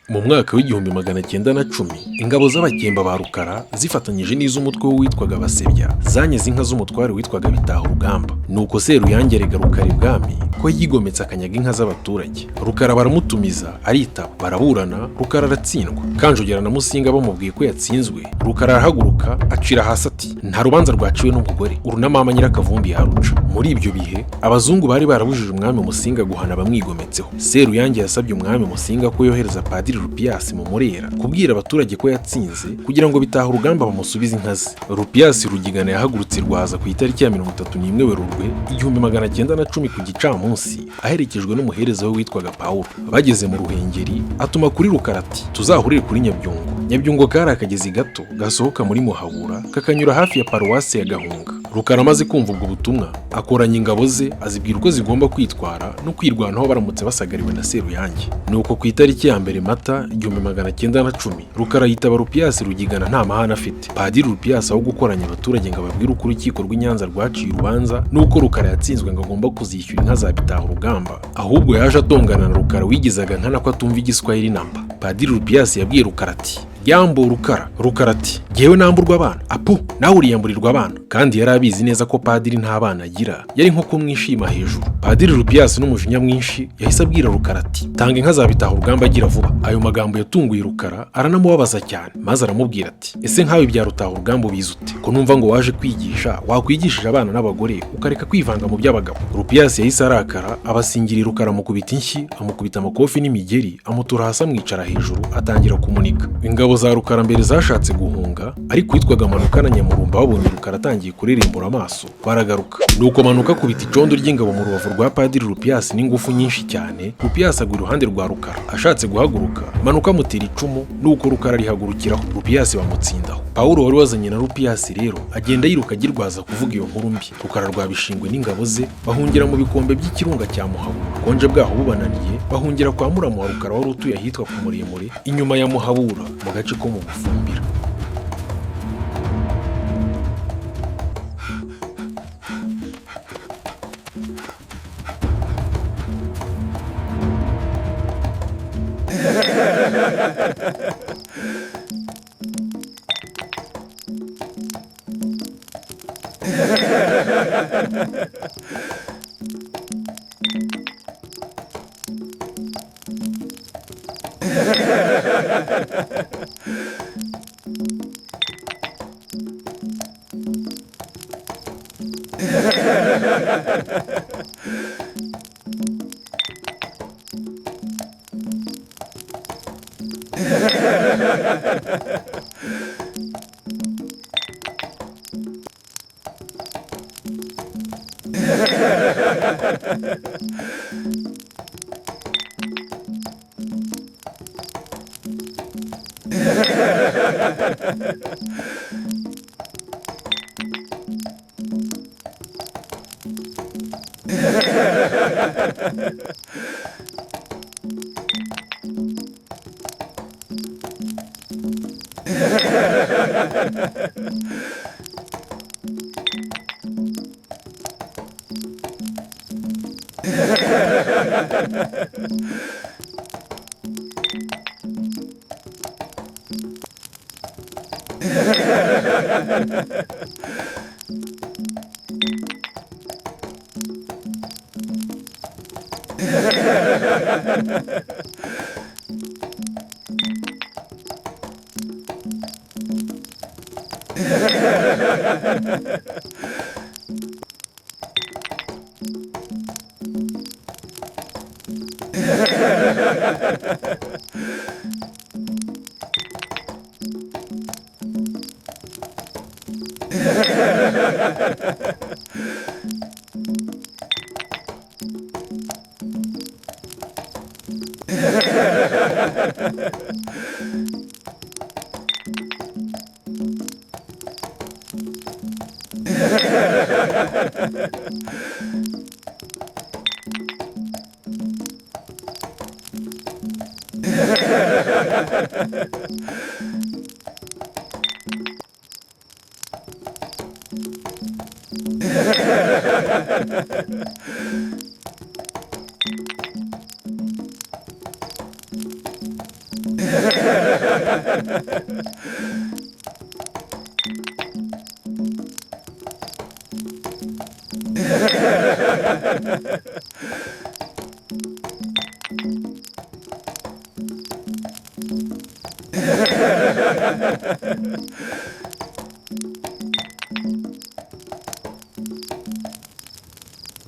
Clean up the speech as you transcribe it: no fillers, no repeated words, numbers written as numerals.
Mu mwaka w'igihumbi magana cyenda na cumi ingabo z'abakemba ba Rukara zifatanyije n'iz'umutwe witwaga Basebya zanyeze inka z'umutware witwaga Bitahurugamba. Nuko Seruyange arega Rukara ibwami ko yigometse akanyaga inka z'abaturage. Rukara baramutumiza aritaba, baraburana, Rukara aratsindwa. Kanjogera na Musinga bamubwiye ko yatsinzwe, Rukara arahaguruka acira hasi ati nta rubanza rwaciwe n'umugore, urunamama Nyirakavumbi yaruca. Muri ibyo bihe abazungu bari barabujije umwami Musinga guhana bamwigometseho. Seruyange yasabye umwami Musinga ko yohereza Padiri Rupiyasi mu Murera kubwira abaturage ko yatsinze kugira ngo Bitahurugamba bamusubize inka ze. Rupiyasi Rugigana yahagurutse Rwaza ku itariki ya 31 Werurwe 1910 ku gicamunsi aherekejwe n'umuhereza we witwaga Pawulo. Bageze mu Ruhengeri atuma kuri Rukara ati tuzahurire kuri Nyabyungo. Nyabyungo kari akagezi gato gasohoka muri Muhabura kakanyura hafi ya paruwasi ya Gahunga. Rukara amaze kumva ubwo butumwa akoranya ingabo ze azibwira uko zigomba kwitwara no kwirwanaho baramutse basagariwe na Seruyange. Nuko ku itariki ya 2 Mata 1910 Rukara yitaba Rupiyasi Rugigana nta mahana afite. Padiri Rupiyasi aho gukoranya abaturage ngo ababwire uko urukiko rw'Inyanza rwaciye urubanza nuko Rukara yatsinzwe ngo agomba kuzishyura inka za Bitahurugamba, ahubwo yaje atongana na Rukara wigizaga nkana ko atumva igiswahili namba. Padiri Rupiyasi yabwiye Rukara ati yambo Rukara. Rukara ati jyewe namburwa abana? Apu, nawe uriyamburirwa abana. Kandi yari abizi neza ko Padiri nta bana agira, yari nko kumwishima hejuru. Padiri Rupiyasi n'umujinya mwinshi yahise abwira Rukara ati tanga inka za Bitahurugamba agira vuba. Ayo magambo yatunguye Rukara aranamubabaza cyane, maze aramubwira ati ese nkawe bya Rutahurugamba ubizi ute? Ko numva ngo waje kwigisha, wakwigishije abana n'abagore ukareka kwivanga mu by'abagabo. Rupiyasi yahise arakara abasingirira Rukara amukubita inshyi, amukubita amakofi n'imigeri, amutura hasi amwicara hejuru atangira kumunika. Ingabo za Rukara mbere zashatse guhunga, ariko witwaga Manuka na Nyamurumba babonye Rukara atangiye kuririmbura amaso baragaruka. Nuko Manuka kubita icondo ry'ingabo mu rubavu rwa Padiri Rupiyasi n'ingufu nyinshi cyane. Rupiyasi agwa iruhande rwa Rukara ashatse guhaguruka, Manuka amutera icumu nuko Rukara rihagurukiraho, Rupiyasi bamutsindaho. Pawulo wari wazanye na Rupiyasi rero agenda yiruka agirwaza kuvuga iyo nkuru mbi. Rukara rwabishingwe n'ingabo ze bahungira mu bikombe by'ikirunga cya Muhabura. Konje bwaho bubananiye bahungira kwa muramu wa Rukara wari utuye ahitwa ku Muremure inyuma ya Muhabura mu gace ko mu Bufumbira.